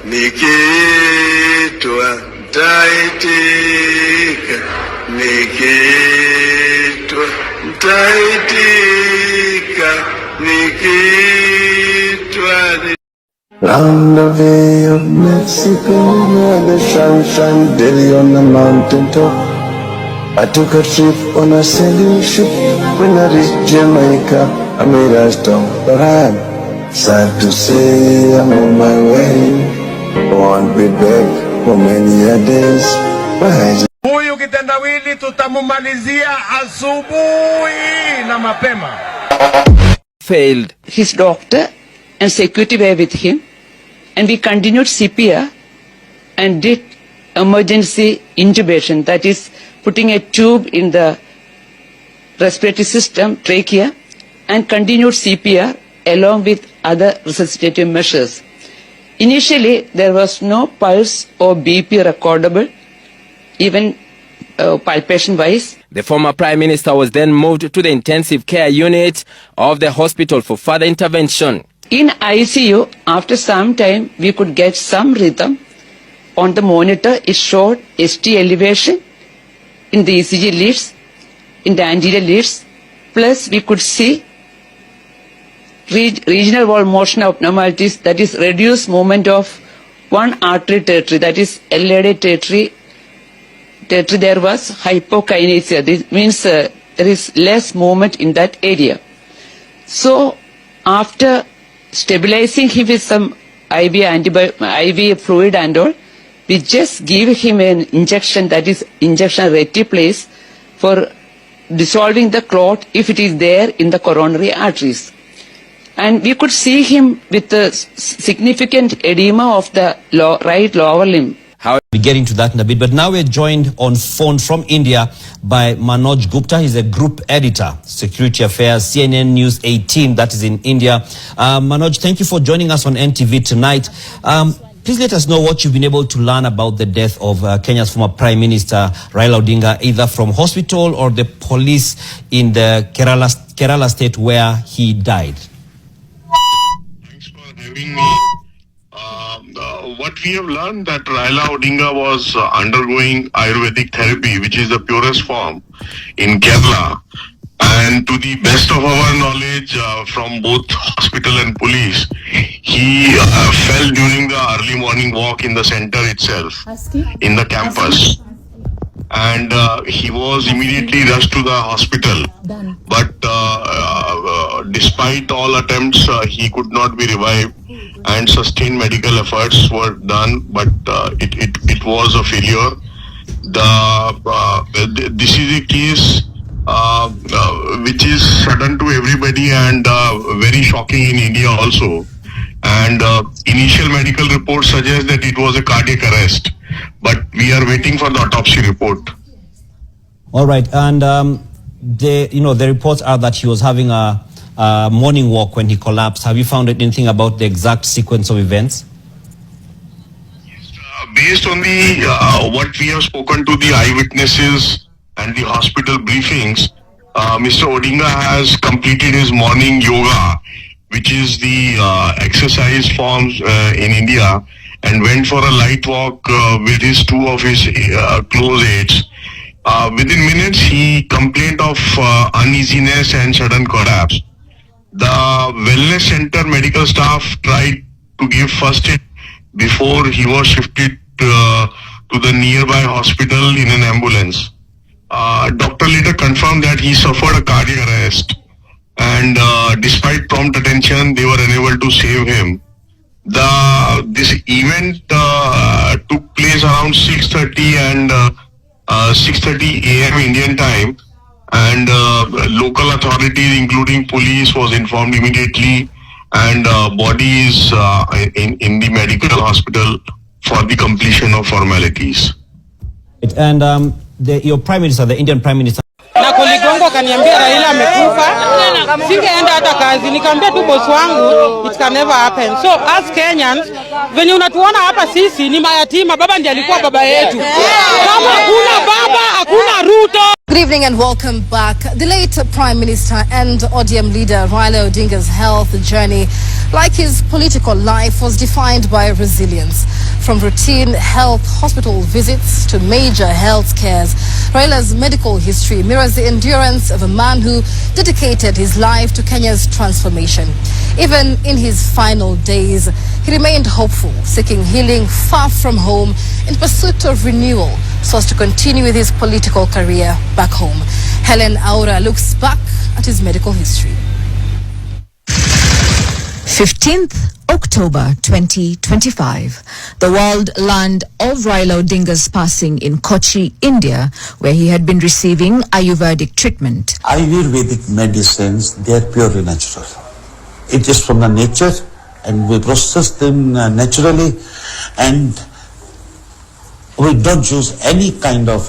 nikitwa ntaitika, nikitwa ntaitika, nikitwa. Round the Bay of Mexico, where the sun shines daily on the mountain top, I took a trip on a sailing ship. When I reached Jamaica, I made a stop, but I'm sad to say I'm on my way. I won't be back for many a days. Huyu kitendawili tutamumalizia asubuhi na mapema. Failed. His doctor and security were with him, and we continued CPR and did emergency intubation, that is putting a tube in the respiratory system, trachea, and continued CPR along with other resuscitative measures. Initially, there was no pulse or BP recordable, even palpation-wise. The former Prime Minister was then moved to the intensive care unit of the hospital for further intervention. In ICU, after some time, we could get some rhythm. On the monitor, it showed ST elevation in the ECG leads, in the anterior leads, plus we could see regional wall motion abnormalities, that is reduced movement of one artery territory, that is LAD territory. There was hypokinesia. This means there is less movement in that area. So after stabilizing him with some IV fluid and all, we just give him an injection, that is injection retiplase, for dissolving the clot if it is there in the coronary arteries. And we could see him with a significant edema of the right lower limb. We'll be getting to that in a bit, but now we're joined on phone from India by Manoj Gupta. He's a group editor, Security Affairs, CNN News 18, that is in India. Manoj, thank you for joining us on NTV tonight. Please let us know what you've been able to learn about the death of Kenya's former Prime Minister, Raila Odinga, either from hospital or the police in the Kerala state where he died. Thanks for having me. What we have learned that Raila Odinga was undergoing Ayurvedic therapy, which is the purest form in Kerala. And to the best of our knowledge from both hospital and police, he fell during the early morning walk in the center itself, in the campus. And he was immediately rushed to the hospital. But despite all attempts, he could not be revived, and sustained medical efforts were done, but it was a failure. This is a case which is sudden to everybody and very shocking in India also. And initial medical reports suggest that it was a cardiac arrest, but we are waiting for the autopsy report. All right, and the reports are that he was having a morning walk when he collapsed. Have you found anything about the exact sequence of events? Based on the what we have spoken to the eyewitnesses and the hospital briefings, Mr. Odinga has completed his morning yoga, which is the exercise forms in India, and went for a light walk with two of his close aides. Within minutes, he complained of uneasiness and sudden collapse. The wellness center medical staff tried to give first aid before he was shifted to the nearby hospital in an ambulance. Doctor later confirmed that he suffered a cardiac arrest, and despite prompt attention, they were unable to save him. This event took place around 6:30 and 6:30 a.m. Indian time, and local authorities, including police, was informed immediately, and body is in the medical hospital for the completion of formalities. And your Prime Minister, the Indian Prime Minister, na kuligongo kaniambia Raila amekufa, singeenda hata kazi. Nikamwambia tu boss wangu, it can never happen. So as Kenyans, venye unatuona hapa sisi ni mayatima, baba ndiye alikuwa baba yetu. Kama hakuna baba, hakuna Ruto. Good evening and welcome back. The late Prime Minister and ODM leader Raila Odinga's health journey, like his political life, was defined by resilience. From routine health hospital visits to major health cares, Raila's medical history mirrors the endurance of a man who dedicated his life to Kenya's transformation. Even in his final days, he remained hopeful, seeking healing far from home in pursuit of renewal so as to continue with his political career back home. Helen Aura looks back at his medical history. 15th October 2025. The world learned of Raila Odinga's passing in Kochi, India, where he had been receiving Ayurvedic treatment. Ayurvedic medicines, they are purely natural. It is from the nature and we process them naturally, and we don't use any kind of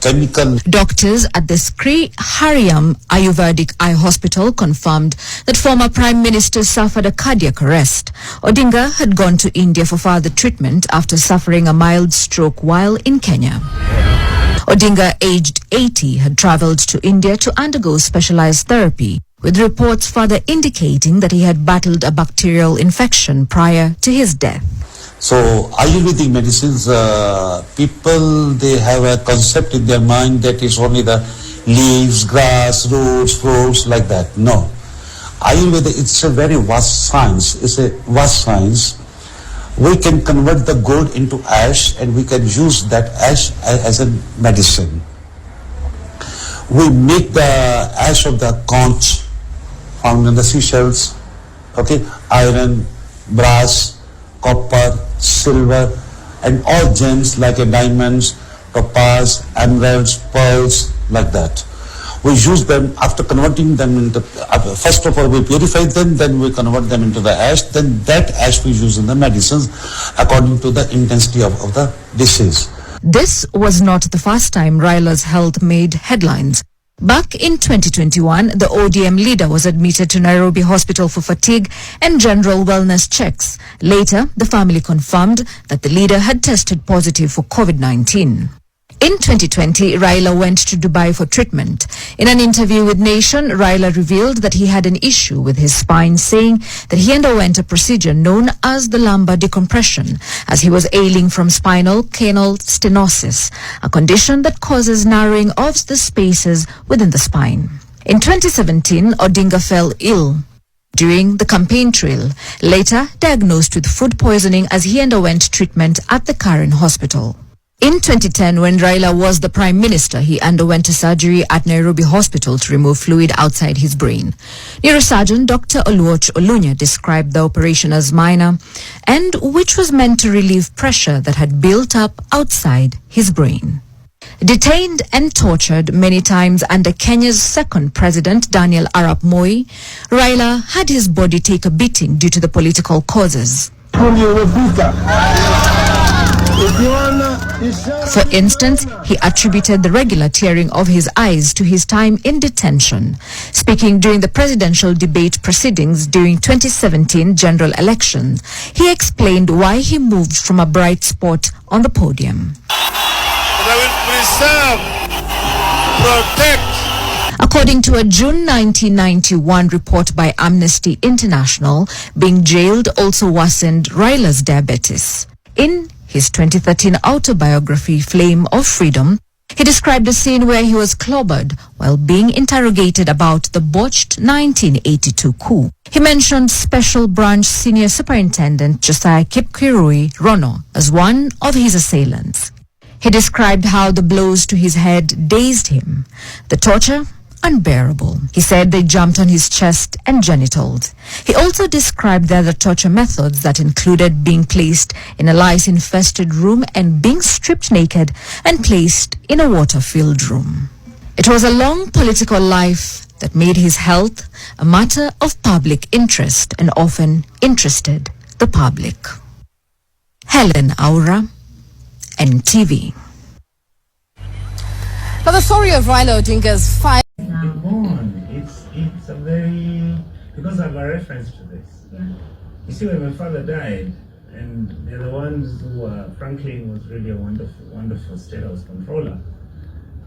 chemical. Doctors at the Sri Hariam Ayurvedic Eye Hospital confirmed that former Prime Minister suffered a cardiac arrest. Odinga had gone to India for further treatment after suffering a mild stroke while in Kenya. Odinga, aged 80, had travelled to India to undergo specialized therapy, with reports further indicating that he had battled a bacterial infection prior to his death. So Ayurvedic medicines, people, they have a concept in their mind that it's only the leaves, grass, roots, fruits, like that. No. Ayurveda, it's a very vast science. It's a vast science. We can convert the gold into ash and we can use that ash as a medicine. We make the ash of the conch found in the seashells, okay, iron, brass, copper, silver, and all gems like diamonds, topaz, emeralds, pearls, like that. We use them after converting them into, first of all we purify them, then we convert them into the ash, then that ash we use in the medicines according to the intensity of the disease. This was not the first time Raila's health made headlines. Back in 2021, the ODM leader was admitted to Nairobi Hospital for fatigue and general wellness checks. Later, the family confirmed that the leader had tested positive for COVID-19. In 2020, Raila went to Dubai for treatment. In an interview with Nation, Raila revealed that he had an issue with his spine, saying that he underwent a procedure known as the lumbar decompression, as he was ailing from spinal canal stenosis, a condition that causes narrowing of the spaces within the spine. In 2017, Odinga fell ill during the campaign trail, later diagnosed with food poisoning as he underwent treatment at the Karen Hospital. In 2010, when Raila was the Prime Minister, he underwent a surgery at Nairobi Hospital to remove fluid outside his brain. Neurosurgeon Dr. Oluoch Olunya described the operation as minor, and which was meant to relieve pressure that had built up outside his brain. Detained and tortured many times under Kenya's second president, Daniel Arap Moi, Raila had his body take a beating due to the political causes. For instance, he attributed the regular tearing of his eyes to his time in detention. Speaking during the presidential debate proceedings during 2017 general elections, he explained why he moved from a bright spot on the podium. I will preserve, protect. According to a June 1991 report by Amnesty International, being jailed also worsened Raila's diabetes. In his 2013 autobiography, Flame of Freedom, he described a scene where he was clobbered while being interrogated about the botched 1982 coup. He mentioned Special Branch Senior Superintendent Josiah Kipkirui Rono as one of his assailants. He described how the blows to his head dazed him, the torture unbearable. He said they jumped on his chest and genitals. He also described the other torture methods that included being placed in a lice-infested room and being stripped naked and placed in a water-filled room. It was a long political life that made his health a matter of public interest and often interested the public. Helen Aura, NTV. Now the story of Raila Odinga's fight. It's a very, because I have a reference to this. Yeah. You see, when my father died, and they're the ones who Franklin was really a wonderful state house controller.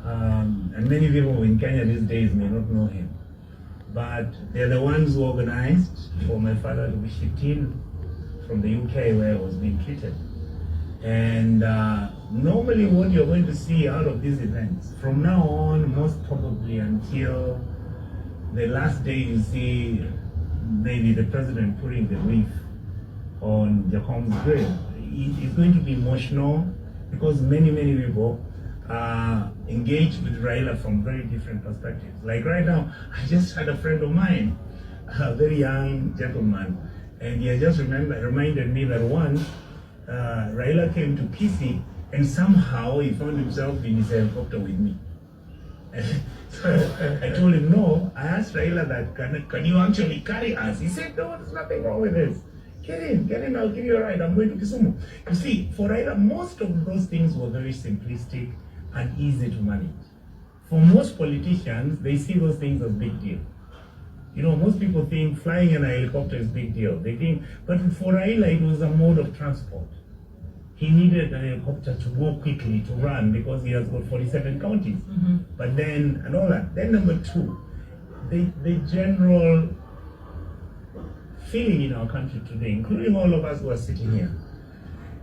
And many people in Kenya these days may not know him. But they're the ones who organized for my father to be shipped in from the UK where he was being treated. And normally what you're going to see out of these events, from now on, most probably until the last day you see maybe the president putting the wreath on Jacom's grave, it's going to be emotional because many people are engaged with Raila from very different perspectives. Like right now, I just had a friend of mine, a very young gentleman, and he had just reminded me that once Raila came to PC and somehow he found himself in his helicopter with me. So I told him, no. I asked Raila that, can you actually carry us? He said, no, there's nothing wrong with this. Get in, I'll give you a ride. I'm going to Kisumu. You see, for Raila, most of those things were very simplistic and easy to manage. For most politicians, they see those things as big deal. You know, most people think flying in a helicopter is big deal. They think, but for Raila, it was a mode of transport. He needed an helicopter to go quickly, to run, because he has got 47 counties. But then, and all that. Then number two, the general feeling in our country today, including all of us who are sitting here,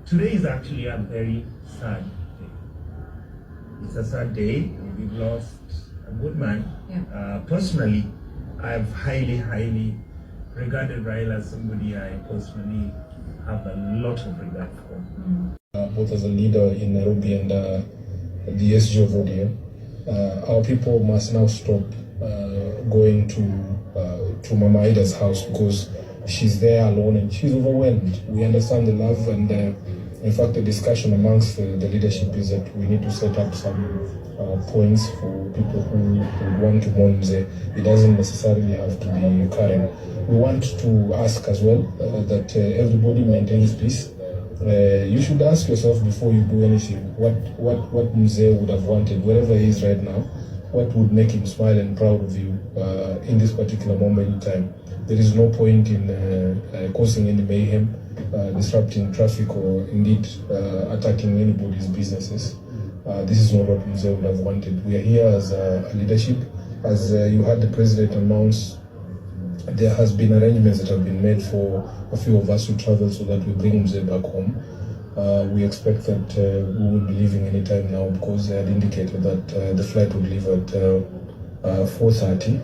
today is actually a very sad day. It's a sad day. We've lost a good man. Yeah. Personally, I've highly regarded Raila as somebody I personally have a lot of regard for. Both as a leader in Nairobi and the SG of ODM, our people must now stop going to Mama Ida's house because she's there alone and she's overwhelmed. We understand the love and in fact the discussion amongst the leadership is that we need to set up some points for people who want to mourn. It doesn't necessarily have to be Karen. We want to ask as well that everybody maintains peace. You should ask yourself before you do anything, what Mzee would have wanted, wherever he is right now, what would make him smile and proud of you in this particular moment in time. There is no point in causing any mayhem, disrupting traffic, or indeed attacking anybody's businesses. This is not what Mzee would have wanted. We are here as a leadership. As you had the president announce, there has been arrangements that have been made for a few of us to travel so that we bring Mzee back home. We expect that we will be leaving any time now because they had indicated that the flight would leave at 4:30.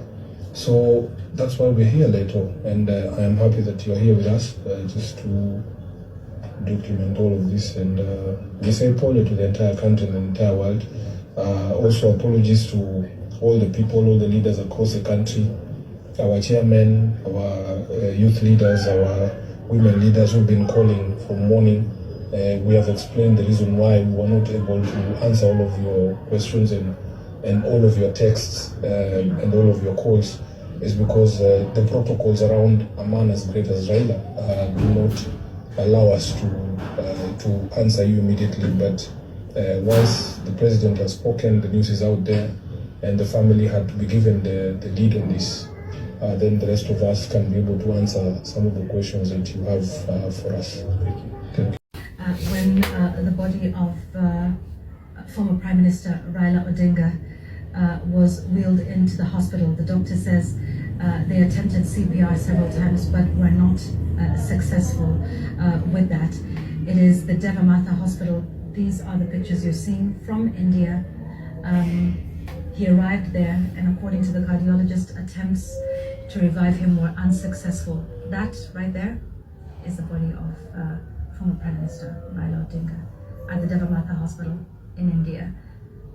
So that's why we're here later, and I am happy that you're here with us just to document all of this. And we say apology to the entire country and the entire world. Also apologies to all the people, all the leaders across the country, our chairmen, our youth leaders, our women leaders who've been calling from morning. We have explained the reason why we were not able to answer all of your questions and all of your texts and all of your calls is because the protocols around a man as great as Raila do not allow us to answer you immediately. But once the president has spoken, the news is out there, and the family had to be given the lead on this, then the rest of us can be able to answer some of the questions that you have for us. Thank you. When the body of former Prime Minister Raila Odinga was wheeled into the hospital, the doctor says they attempted CPR several times but were not successful with that. It is the Devamatha Hospital. These are the pictures you're seeing from India. He arrived there, and according to the cardiologist, attempts to revive him were unsuccessful. That right there is the body of former Prime Minister Raila Odinga at the Devamatha Hospital in India.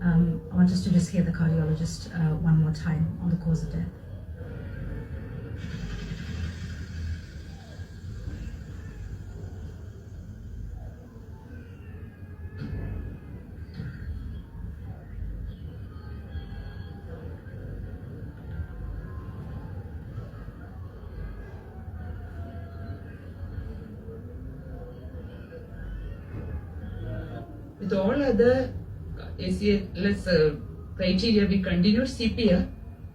I want us to just hear the cardiologist one more time on the cause of death. With all other ACLS criteria, we continued CPR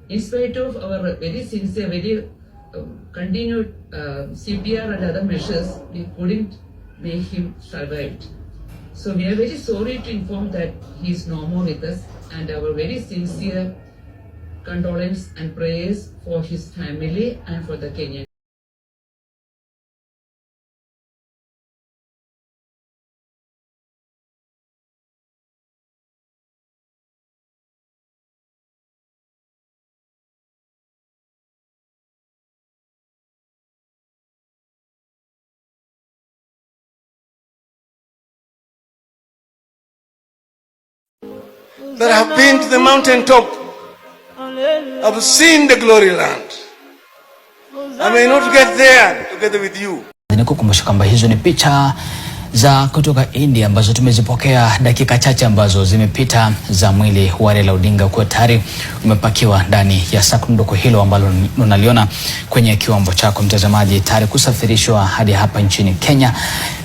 in spite of our very sincere, very continued CPR and other measures. We couldn't make him survive. So we are very sorry to inform that he is no more with us, and our very sincere condolence and prayers for his family and for the Kenyan. That have been to the mountaintop, have seen the glory land. I may not get there together with you. Nikukumbusha kwamba hizo ni picha za kutoka India ambazo tumezipokea dakika chache ambazo zimepita za mwili wa Raila Odinga kwa tayari umepakiwa ndani ya sanduku hilo ambalo unaliona kwenye kiwambo chako mtazamaji, tayari kusafirishwa hadi hapa nchini Kenya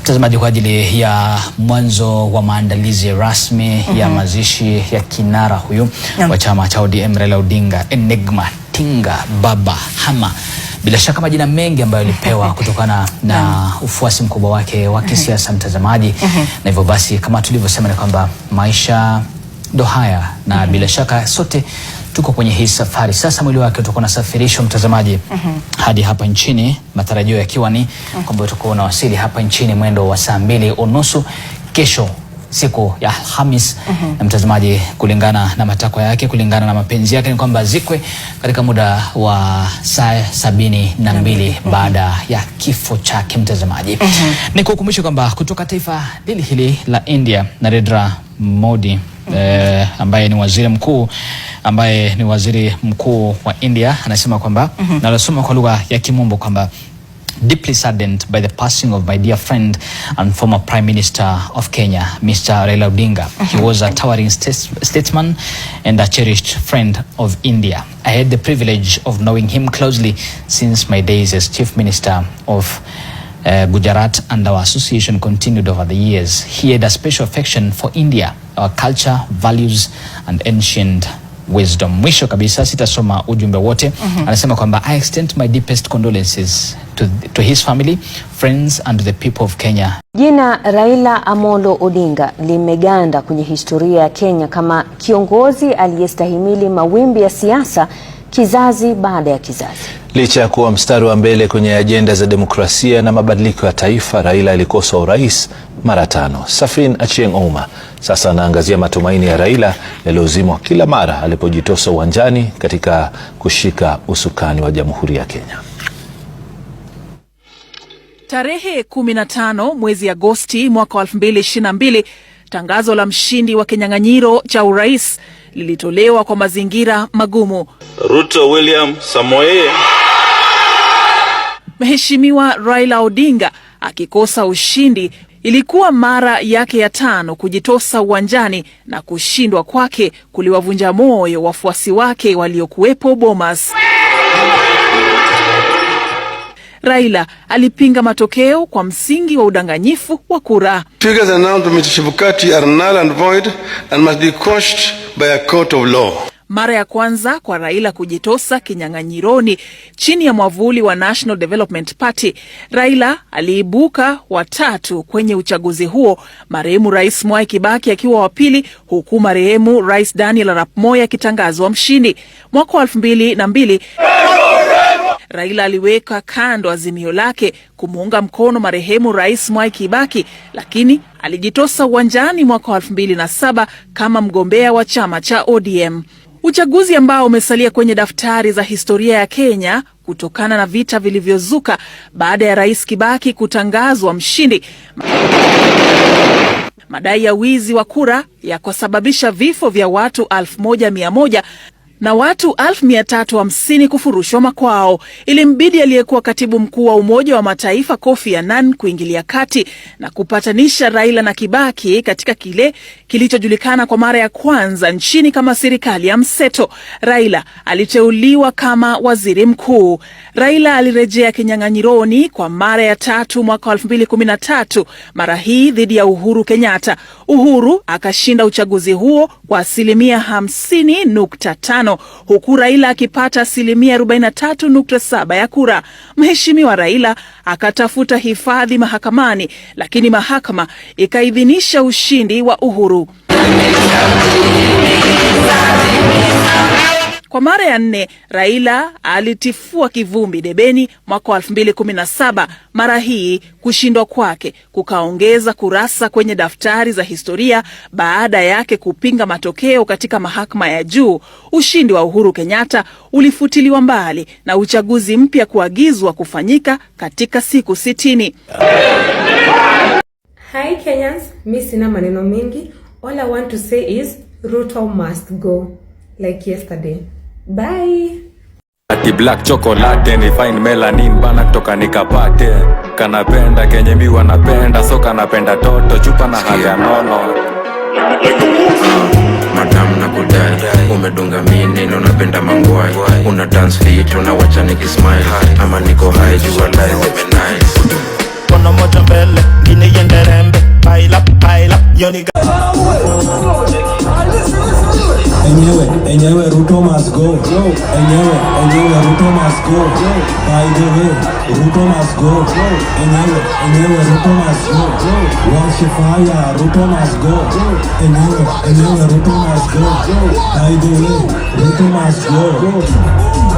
mtazamaji, kwa ajili ya mwanzo wa maandalizi rasmi ya mazishi ya kinara huyu wa chama cha ODM Raila Odinga, Enigma Tinga Baba Hama. Bila shaka majina mengi ambayo alipewa kutokana na ufuasi mkubwa wake wa kisiasa mtazamaji. Na hivyo basi kama tulivyosema ni kwamba maisha ndo haya, na bila shaka sote tuko kwenye hii safari. Sasa mwili wake utakuwa unasafirishwa mtazamaji hadi hapa nchini, matarajio yakiwa ni kwamba utakuwa unawasili hapa nchini mwendo wa saa 2:30 kesho, siku ya Alhamis. Na mtazamaji, kulingana na matakwa yake, kulingana na mapenzi yake, ni kwamba zikwe katika muda wa saa 72 baada ya kifo chake mtazamaji. Ni kukumbusha kwamba kutoka taifa hili la India, Narendra Modi ambaye ni waziri mkuu wa India anasema kwamba na nasoma kwa lugha ya Kimombo kwamba deeply saddened by the passing of my dear friend and former Prime Minister of Kenya, Mr. Raila Odinga. He was a towering statesman and a cherished friend of India. I had the privilege of knowing him closely since my days as Chief Minister of Gujarat, and our association continued over the years. He had a special affection for India, our culture, values and ancient wisdom. Mwisho kabisa sitasoma ujumbe wote. Anasema kwamba I extend my deepest condolences to his family, friends and the people of Kenya. Jina Raila Amolo Odinga limeganda kwenye historia ya Kenya kama kiongozi aliyestahimili mawimbi ya siasa kizazi baada ya kizazi. Licha ya kuwa mstari wa mbele kwenye ajenda za demokrasia na mabadiliko ya taifa, Raila alikosa urais mara 5. Safin Achieng Ouma sasa anaangazia matumaini ya Raila yaliyozimwa kila mara alipojitosa uwanjani katika kushika usukani wa Jamhuri ya Kenya. Tarehe 15 mwezi Agosti mwaka 2022, tangazo la mshindi wa kinyang'anyiro cha urais lilitolewa kwa mazingira magumu. Ruto William Samoei. Mheshimiwa Raila Odinga akikosa ushindi. Ilikuwa mara yake ya 5 kujitosa uwanjani, na kushindwa kwake kuliwavunja moyo wafuasi wake waliokuwepo Bomas. Raila alipinga matokeo kwa msingi wa udanganyifu wa kura. Figures announced by Mr. Chebukati are null and void and must be quashed by a court of law. Mara ya kwanza kwa Raila kujitosa kinyang'anyironi chini ya mwavuli wa National Development Party, Raila aliibuka wa 3 kwenye uchaguzi huo, marehemu Rais Mwai Kibaki akiwa wa 2, huku marehemu Rais Daniel Arap Moi akitangazwa mshindi. Mwaka 2002 Raila aliweka kando azimio lake kumuunga mkono marehemu Rais Mwai Kibaki, lakini alijitosa uwanjani mwaka 2007 kama mgombea wa chama cha ODM. Uchaguzi ambao umesalia kwenye daftari za historia ya Kenya kutokana na vita vilivyozuka baada ya Rais Kibaki kutangazwa mshindi. Madai ya wizi wa kura yakasababisha vifo vya watu 1100 na watu 1350 kufurushwa makwao. Ilimbidi aliyekuwa katibu mkuu wa Umoja wa Mataifa Kofi Annan kuingilia kati na kupatanisha Raila na Kibaki katika kile kilichojulikana kwa mara ya kwanza nchini kama serikali ya mseto. Raila aliteuliwa kama waziri mkuu. Raila alirejea kinyang'anyironi kwa mara ya 3 mwaka 2013, mara hii dhidi ya Uhuru Kenyatta. Uhuru akashinda uchaguzi huo kwa 50.5%. 45 huku Raila akipata 43.7% ya kura. Mheshimiwa Raila akatafuta hifadhi mahakamani, lakini mahakama ikaidhinisha ushindi wa Uhuru. Kwa mara ya 4, Raila alitifua kivumbi debeni mwaka 2017. Mara hii kushindwa kwake kukaongeza kurasa kwenye daftari za historia baada yake kupinga matokeo katika mahakama ya juu. Ushindi wa Uhuru Kenyatta ulifutiliwa mbali na uchaguzi mpya kuagizwa kufanyika katika siku 60. Hi Kenyans, mimi sina maneno mengi. All I want to say is Ruto must go like yesterday. Bye. Ati black chocolate ni fine melanin bana toka nikapate. Kanapenda kenye mi wanapenda, so kanapenda toto chupa na haja nono. Madam na kudai umedunga mini na unapenda mangwai. Una dance fit unawacha nikismile ama niko high jua life nice. Kono moja mbele ngine yende rembe pile up yoni Enyewe Ruto must go. Enyewe Ruto must go. By the way, Ruto must go. Enyewe Ruto must go. Wash fire, Ruto must go. Enyewe Ruto must go. By the way, Ruto must go.